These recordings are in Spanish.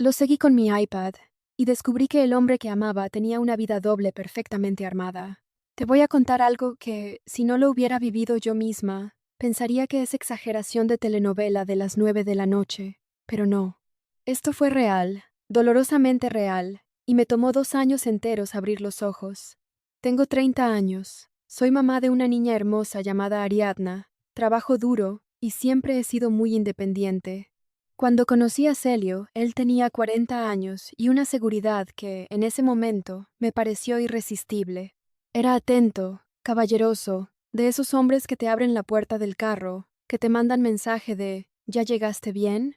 Lo seguí con mi iPad y descubrí que el hombre que amaba tenía una vida doble perfectamente armada. Te voy a contar algo que, si no lo hubiera vivido yo misma, pensaría que es exageración de telenovela de las 9 de la noche, pero no. Esto fue real, dolorosamente real, y me tomó 2 años enteros abrir los ojos. Tengo 30 años, soy mamá de una niña hermosa llamada Ariadna, trabajo duro y siempre he sido muy independiente. Cuando conocí a Celio, él tenía 40 años y una seguridad que, en ese momento, me pareció irresistible. Era atento, caballeroso, de esos hombres que te abren la puerta del carro, que te mandan mensaje de ¿ya llegaste bien?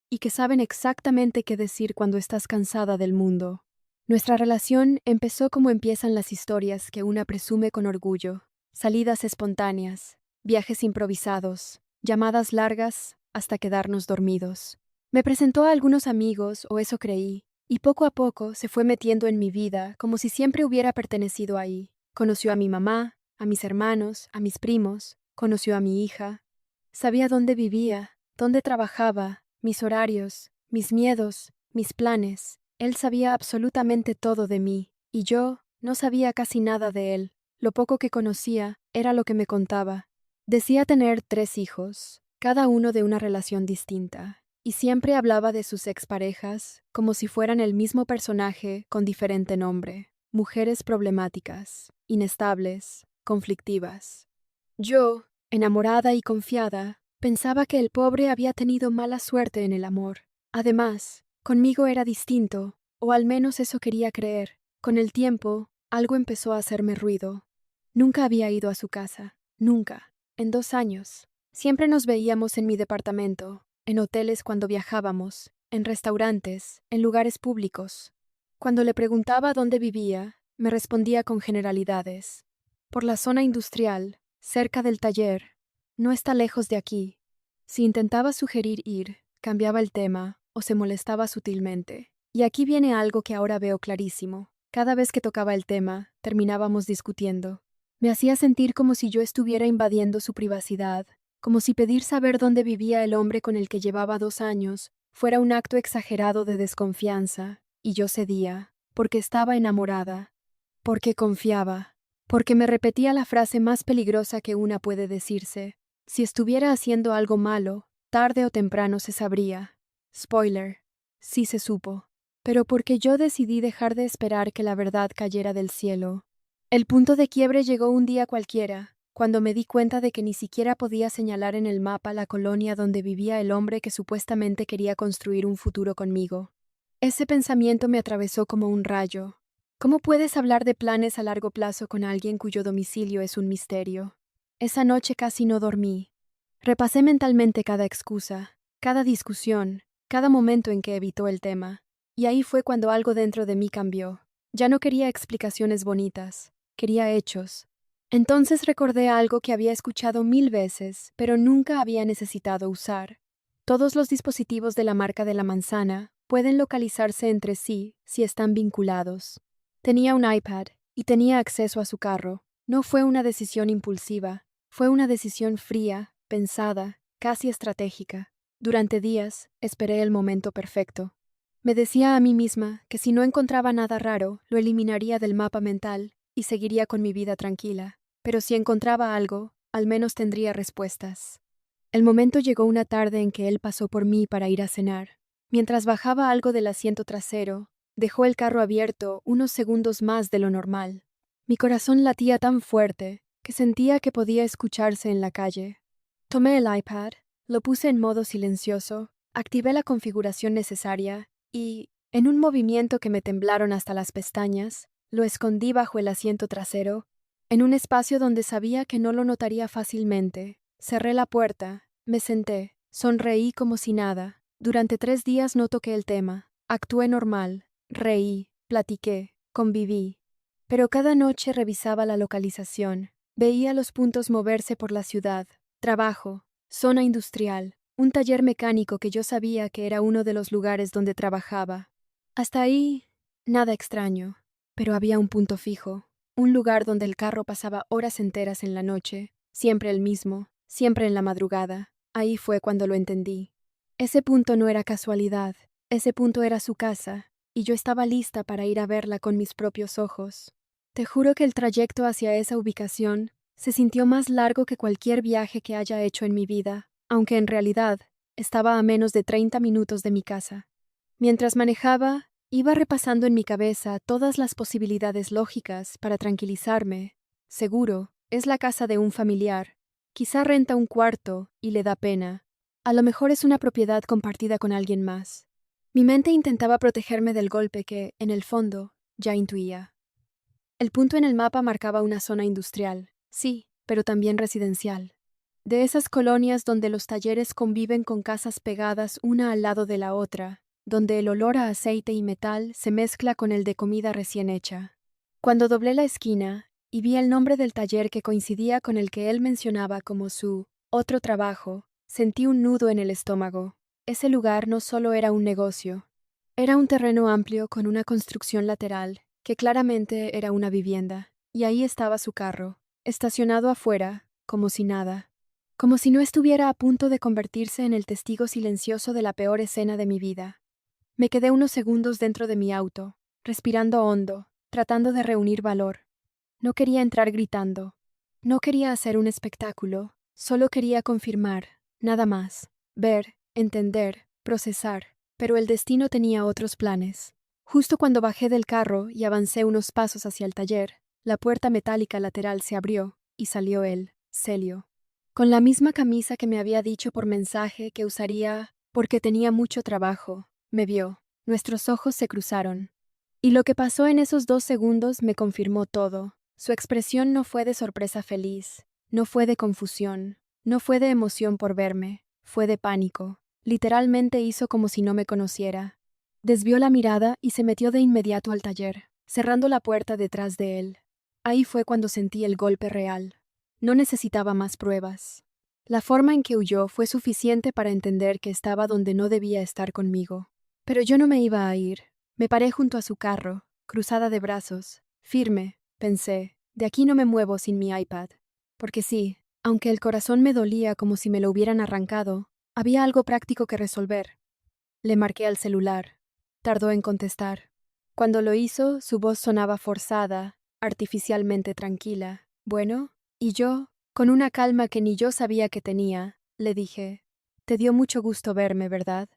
Y que saben exactamente qué decir cuando estás cansada del mundo. Nuestra relación empezó como empiezan las historias que una presume con orgullo: salidas espontáneas, viajes improvisados, llamadas largas hasta quedarnos dormidos. Me presentó a algunos amigos, o eso creí, y poco a poco se fue metiendo en mi vida como si siempre hubiera pertenecido ahí. Conoció a mi mamá, a mis hermanos, a mis primos, conoció a mi hija. Sabía dónde vivía, dónde trabajaba, mis horarios, mis miedos, mis planes. Él sabía absolutamente todo de mí, y yo no sabía casi nada de él. Lo poco que conocía era lo que me contaba. Decía tener 3 hijos, cada uno de una relación distinta, y siempre hablaba de sus exparejas como si fueran el mismo personaje con diferente nombre. Mujeres problemáticas, inestables, conflictivas. Yo, enamorada y confiada, pensaba que el pobre había tenido mala suerte en el amor. Además, conmigo era distinto, o al menos eso quería creer. Con el tiempo, algo empezó a hacerme ruido. Nunca había ido a su casa, nunca, en 2 años. Siempre nos veíamos en mi departamento, en hoteles cuando viajábamos, en restaurantes, en lugares públicos. Cuando le preguntaba dónde vivía, me respondía con generalidades. Por la zona industrial, cerca del taller, no está lejos de aquí. Si intentaba sugerir ir, cambiaba el tema o se molestaba sutilmente. Y aquí viene algo que ahora veo clarísimo. Cada vez que tocaba el tema, terminábamos discutiendo. Me hacía sentir como si yo estuviera invadiendo su privacidad, como si pedir saber dónde vivía el hombre con el que llevaba 2 años fuera un acto exagerado de desconfianza, y yo cedía, porque estaba enamorada, porque confiaba. Porque me repetía la frase más peligrosa que una puede decirse: si estuviera haciendo algo malo, tarde o temprano se sabría. Spoiler: sí se supo. Pero porque yo decidí dejar de esperar que la verdad cayera del cielo. El punto de quiebre llegó un día cualquiera, cuando me di cuenta de que ni siquiera podía señalar en el mapa la colonia donde vivía el hombre que supuestamente quería construir un futuro conmigo. Ese pensamiento me atravesó como un rayo. ¿Cómo puedes hablar de planes a largo plazo con alguien cuyo domicilio es un misterio? Esa noche casi no dormí. Repasé mentalmente cada excusa, cada discusión, cada momento en que evitó el tema. Y ahí fue cuando algo dentro de mí cambió. Ya no quería explicaciones bonitas, quería hechos. Entonces recordé algo que había escuchado 1000 veces, pero nunca había necesitado usar. Todos los dispositivos de la marca de la manzana pueden localizarse entre sí si están vinculados. Tenía un iPad y tenía acceso a su carro. No fue una decisión impulsiva, fue una decisión fría, pensada, casi estratégica. Durante días esperé el momento perfecto. Me decía a mí misma que si no encontraba nada raro, lo eliminaría del mapa mental y seguiría con mi vida tranquila. Pero si encontraba algo, al menos tendría respuestas. El momento llegó una tarde en que él pasó por mí para ir a cenar. Mientras bajaba algo del asiento trasero, dejó el carro abierto unos segundos más de lo normal. Mi corazón latía tan fuerte que sentía que podía escucharse en la calle. Tomé el iPad, lo puse en modo silencioso, activé la configuración necesaria y, en un movimiento que me temblaron hasta las pestañas, lo escondí bajo el asiento trasero, en un espacio donde sabía que no lo notaría fácilmente. Cerré la puerta, me senté, sonreí como si nada. Durante 3 días no toqué el tema. Actué normal, reí, platiqué, conviví. Pero cada noche revisaba la localización. Veía los puntos moverse por la ciudad. Trabajo, zona industrial, un taller mecánico que yo sabía que era uno de los lugares donde trabajaba. Hasta ahí, nada extraño. Pero había un punto fijo, un lugar donde el carro pasaba horas enteras en la noche, siempre el mismo, siempre en la madrugada. Ahí fue cuando lo entendí. Ese punto no era casualidad, Ese punto era su casa, y yo estaba lista para ir a verla con mis propios ojos. Te juro que el trayecto hacia esa ubicación se sintió más largo que cualquier viaje que haya hecho en mi vida, aunque en realidad estaba a menos de 30 minutos de mi casa. Mientras manejaba, iba repasando en mi cabeza todas las posibilidades lógicas para tranquilizarme. Seguro, es la casa de un familiar. Quizá renta un cuarto y le da pena. A lo mejor es una propiedad compartida con alguien más. Mi mente intentaba protegerme del golpe que, en el fondo, ya intuía. El punto en el mapa marcaba una zona industrial, sí, pero también residencial. De esas colonias donde los talleres conviven con casas pegadas una al lado de la otra, donde el olor a aceite y metal se mezcla con el de comida recién hecha. Cuando doblé la esquina y vi el nombre del taller que coincidía con el que él mencionaba como su otro trabajo, sentí un nudo en el estómago. Ese lugar no solo era un negocio, era un terreno amplio con una construcción lateral, que claramente era una vivienda, y ahí estaba su carro, estacionado afuera, como si nada, como si no estuviera a punto de convertirse en el testigo silencioso de la peor escena de mi vida. Me quedé unos segundos dentro de mi auto, respirando hondo, tratando de reunir valor. No quería entrar gritando, no quería hacer un espectáculo, solo quería confirmar, nada más, ver, entender, procesar, pero el destino tenía otros planes. Justo cuando bajé del carro y avancé unos pasos hacia el taller, la puerta metálica lateral se abrió y salió él, Celio. Con la misma camisa que me había dicho por mensaje que usaría porque tenía mucho trabajo, me vio. Nuestros ojos se cruzaron. Y lo que pasó en esos 2 segundos me confirmó todo. Su expresión no fue de sorpresa feliz, no fue de confusión, no fue de emoción por verme, fue de pánico. Literalmente hizo como si no me conociera. Desvió la mirada y se metió de inmediato al taller, cerrando la puerta detrás de él. Ahí fue cuando sentí el golpe real. No necesitaba más pruebas. La forma en que huyó fue suficiente para entender que estaba donde no debía estar conmigo. Pero yo no me iba a ir. Me paré junto a su carro, cruzada de brazos, firme. Pensé, de aquí no me muevo sin mi iPad. Porque sí, aunque el corazón me dolía como si me lo hubieran arrancado, había algo práctico que resolver. Le marqué al celular. Tardó en contestar. Cuando lo hizo, su voz sonaba forzada, artificialmente tranquila. Bueno, y yo, con una calma que ni yo sabía que tenía, le dije, «Te dio mucho gusto verme, ¿verdad?»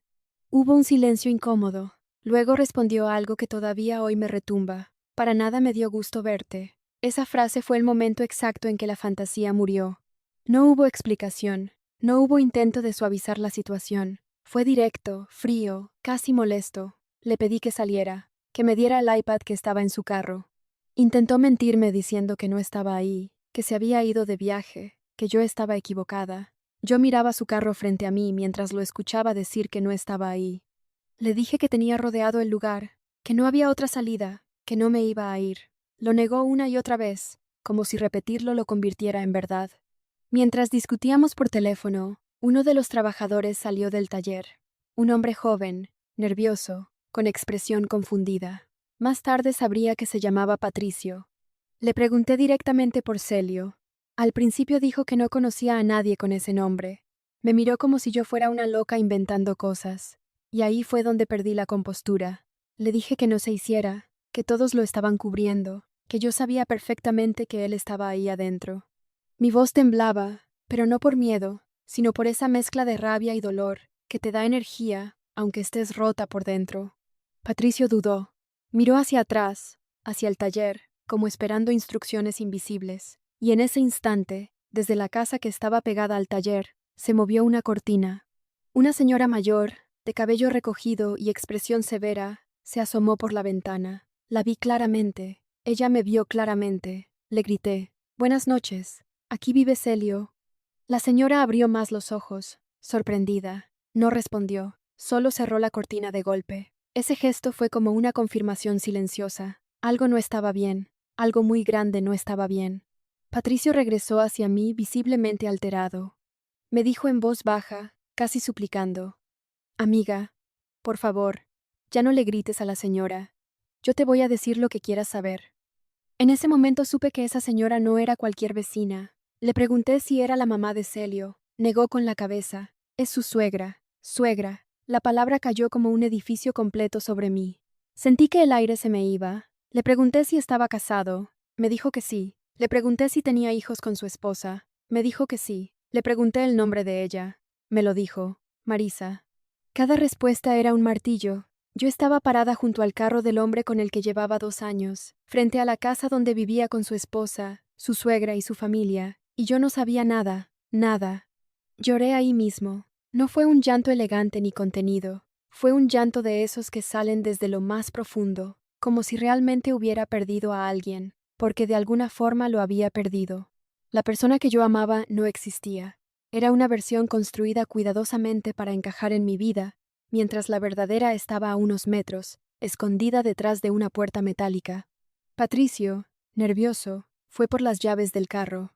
Hubo un silencio incómodo. Luego respondió algo que todavía hoy me retumba. «Para nada me dio gusto verte». Esa frase fue el momento exacto en que la fantasía murió. No hubo explicación, no hubo intento de suavizar la situación. Fue directo, frío, casi molesto. Le pedí que saliera, que me diera el iPad que estaba en su carro. Intentó mentirme diciendo que no estaba ahí, que se había ido de viaje, que yo estaba equivocada. Yo miraba su carro frente a mí mientras lo escuchaba decir que no estaba ahí. Le dije que tenía rodeado el lugar, que no había otra salida, que no me iba a ir. Lo negó una y otra vez, como si repetirlo lo convirtiera en verdad. Mientras discutíamos por teléfono, uno de los trabajadores salió del taller. Un hombre joven, nervioso, con expresión confundida. Más tarde sabría que se llamaba Patricio. Le pregunté directamente por Celio. Al principio dijo que no conocía a nadie con ese nombre. Me miró como si yo fuera una loca inventando cosas. Y ahí fue donde perdí la compostura. Le dije que no se hiciera, que todos lo estaban cubriendo, que yo sabía perfectamente que él estaba ahí adentro. Mi voz temblaba, pero no por miedo, sino por esa mezcla de rabia y dolor que te da energía, aunque estés rota por dentro. Patricio dudó. Miró hacia atrás, hacia el taller, como esperando instrucciones invisibles, y en ese instante, desde la casa que estaba pegada al taller, se movió una cortina. Una señora mayor, de cabello recogido y expresión severa, se asomó por la ventana. La vi claramente. Ella me vio claramente. Le grité, «Buenas noches. Aquí vive Celio». La señora abrió más los ojos, sorprendida. No respondió, solo cerró la cortina de golpe. Ese gesto fue como una confirmación silenciosa. Algo no estaba bien, algo muy grande no estaba bien. Patricio regresó hacia mí visiblemente alterado. Me dijo en voz baja, casi suplicando, «Amiga, por favor, ya no le grites a la señora. Yo te voy a decir lo que quieras saber». En ese momento supe que esa señora no era cualquier vecina. Le pregunté si era la mamá de Celio. Negó con la cabeza. «Es su suegra. Suegra». La palabra cayó como un edificio completo sobre mí. Sentí que el aire se me iba. Le pregunté si estaba casado. Me dijo que sí. Le pregunté si tenía hijos con su esposa. Me dijo que sí. Le pregunté el nombre de ella. Me lo dijo. Marisa. Cada respuesta era un martillo. Yo estaba parada junto al carro del hombre con el que llevaba 2 años, frente a la casa donde vivía con su esposa, su suegra y su familia, y yo no sabía nada, nada. Lloré ahí mismo. No fue un llanto elegante ni contenido. Fue un llanto de esos que salen desde lo más profundo, como si realmente hubiera perdido a alguien, porque de alguna forma lo había perdido. La persona que yo amaba no existía. Era una versión construida cuidadosamente para encajar en mi vida, mientras la verdadera estaba a unos metros, escondida detrás de una puerta metálica. Patricio, nervioso, fue por las llaves del carro.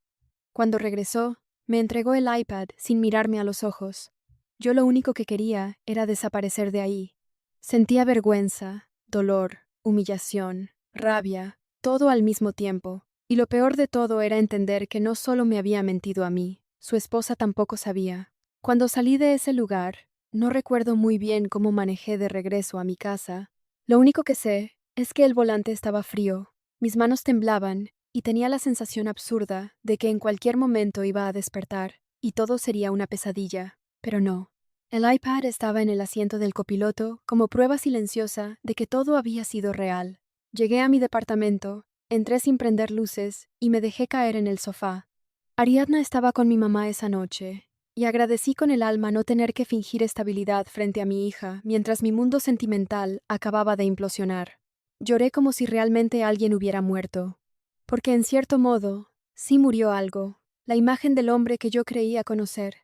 Cuando regresó, me entregó el iPad sin mirarme a los ojos. Yo lo único que quería era desaparecer de ahí. Sentía vergüenza, dolor, humillación, rabia, todo al mismo tiempo, y lo peor de todo era entender que no solo me había mentido a mí, su esposa tampoco sabía. Cuando salí de ese lugar, no recuerdo muy bien cómo manejé de regreso a mi casa. Lo único que sé es que el volante estaba frío, mis manos temblaban y tenía la sensación absurda de que en cualquier momento iba a despertar y todo sería una pesadilla, pero no. El iPad estaba en el asiento del copiloto como prueba silenciosa de que todo había sido real. Llegué a mi departamento, entré sin prender luces y me dejé caer en el sofá. Ariadna estaba con mi mamá esa noche, y agradecí con el alma no tener que fingir estabilidad frente a mi hija mientras mi mundo sentimental acababa de implosionar. Lloré como si realmente alguien hubiera muerto. Porque en cierto modo, sí murió algo, la imagen del hombre que yo creía conocer.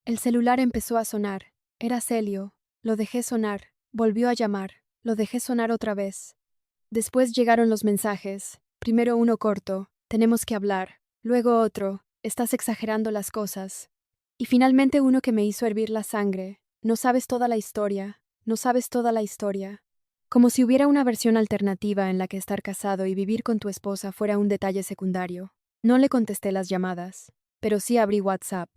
El celular empezó a sonar. Era Celio. Lo dejé sonar. Volvió a llamar. Lo dejé sonar otra vez. Después llegaron los mensajes. Primero uno corto. Tenemos que hablar. Luego otro. Estás exagerando las cosas. Y finalmente uno que me hizo hervir la sangre. No sabes toda la historia. No sabes toda la historia. Como si hubiera una versión alternativa en la que estar casado y vivir con tu esposa fuera un detalle secundario. No le contesté las llamadas, pero sí abrí WhatsApp.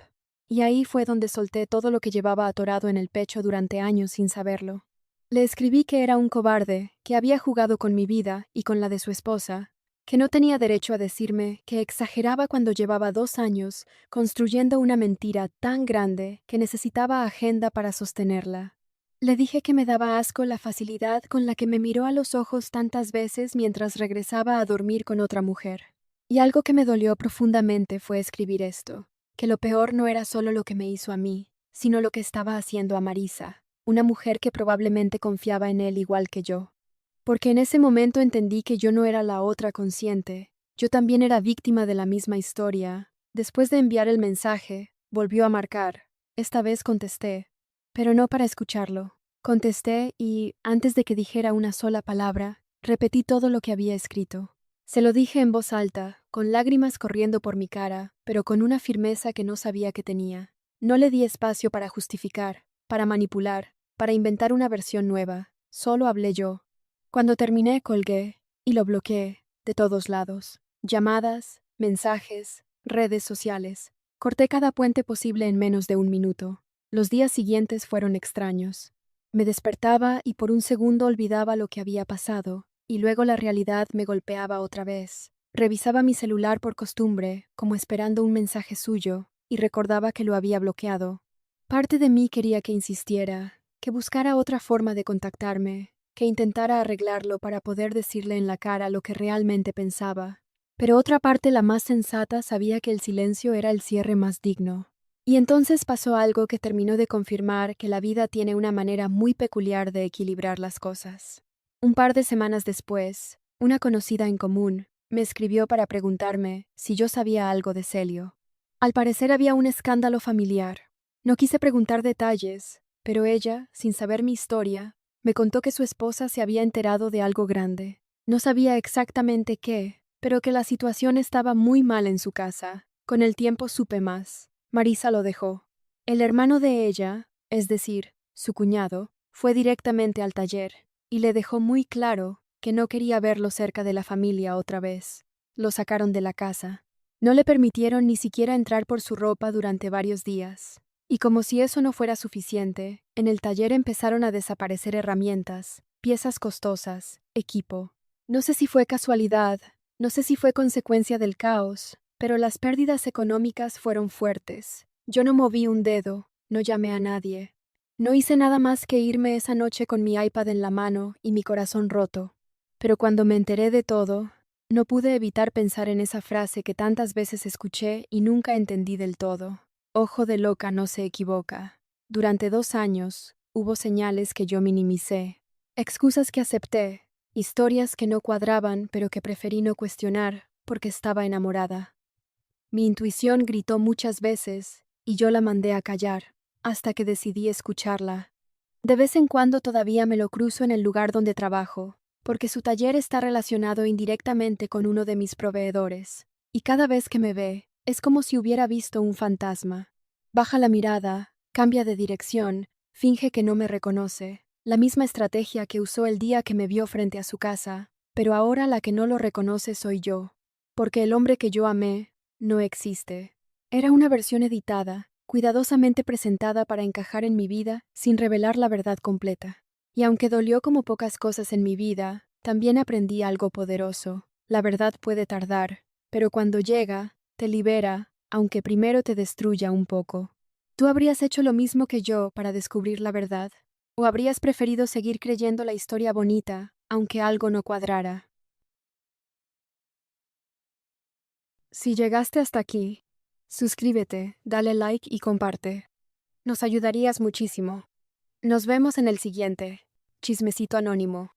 Y ahí fue donde solté todo lo que llevaba atorado en el pecho durante años sin saberlo. Le escribí que era un cobarde, que había jugado con mi vida y con la de su esposa, que no tenía derecho a decirme que exageraba cuando llevaba 2 años construyendo una mentira tan grande que necesitaba agenda para sostenerla. Le dije que me daba asco la facilidad con la que me miró a los ojos tantas veces mientras regresaba a dormir con otra mujer. Y algo que me dolió profundamente fue escribir esto, que lo peor no era solo lo que me hizo a mí, sino lo que estaba haciendo a Marisa, una mujer que probablemente confiaba en él igual que yo. Porque en ese momento entendí que yo no era la otra consciente, yo también era víctima de la misma historia. Después de enviar el mensaje, volvió a marcar. Esta vez contesté, pero no para escucharlo. Contesté y, antes de que dijera una sola palabra, repetí todo lo que había escrito. Se lo dije en voz alta, con lágrimas corriendo por mi cara, pero con una firmeza que no sabía que tenía. No le di espacio para justificar, para manipular, para inventar una versión nueva. Solo hablé yo. Cuando terminé, colgué y lo bloqueé de todos lados. Llamadas, mensajes, redes sociales. Corté cada puente posible en menos de 1 minuto. Los días siguientes fueron extraños. Me despertaba y por un segundo olvidaba lo que había pasado, y luego la realidad me golpeaba otra vez. Revisaba mi celular por costumbre, como esperando un mensaje suyo, y recordaba que lo había bloqueado. Parte de mí quería que insistiera, que buscara otra forma de contactarme, que intentara arreglarlo para poder decirle en la cara lo que realmente pensaba. Pero otra parte, la más sensata, sabía que el silencio era el cierre más digno. Y entonces pasó algo que terminó de confirmar que la vida tiene una manera muy peculiar de equilibrar las cosas. Un par de semanas después, una conocida en común me escribió para preguntarme si yo sabía algo de Celio. Al parecer había un escándalo familiar. No quise preguntar detalles, pero ella, sin saber mi historia, me contó que su esposa se había enterado de algo grande. No sabía exactamente qué, pero que la situación estaba muy mal en su casa. Con el tiempo supe más. Marisa lo dejó. El hermano de ella, es decir, su cuñado, fue directamente al taller y le dejó muy claro que no quería verlo cerca de la familia otra vez. Lo sacaron de la casa. No le permitieron ni siquiera entrar por su ropa durante varios días. Y como si eso no fuera suficiente, en el taller empezaron a desaparecer herramientas, piezas costosas, equipo. No sé si fue casualidad, no sé si fue consecuencia del caos, pero las pérdidas económicas fueron fuertes. Yo no moví un dedo, no llamé a nadie. No hice nada más que irme esa noche con mi iPad en la mano y mi corazón roto. Pero cuando me enteré de todo, no pude evitar pensar en esa frase que tantas veces escuché y nunca entendí del todo. Ojo de loca no se equivoca. Durante 2 años, hubo señales que yo minimicé, excusas que acepté, historias que no cuadraban pero que preferí no cuestionar porque estaba enamorada. Mi intuición gritó muchas veces y yo la mandé a callar, hasta que decidí escucharla. De vez en cuando todavía me lo cruzo en el lugar donde trabajo, porque su taller está relacionado indirectamente con uno de mis proveedores, y cada vez que me ve, es como si hubiera visto un fantasma. Baja la mirada, cambia de dirección, finge que no me reconoce, la misma estrategia que usó el día que me vio frente a su casa, pero ahora la que no lo reconoce soy yo, porque el hombre que yo amé no existe. Era una versión editada, cuidadosamente presentada para encajar en mi vida sin revelar la verdad completa. Y aunque dolió como pocas cosas en mi vida, también aprendí algo poderoso. La verdad puede tardar, pero cuando llega, te libera, aunque primero te destruya un poco. ¿Tú habrías hecho lo mismo que yo para descubrir la verdad? ¿O habrías preferido seguir creyendo la historia bonita, aunque algo no cuadrara? Si llegaste hasta aquí, suscríbete, dale like y comparte. Nos ayudarías muchísimo. Nos vemos en el siguiente. Chismecito anónimo.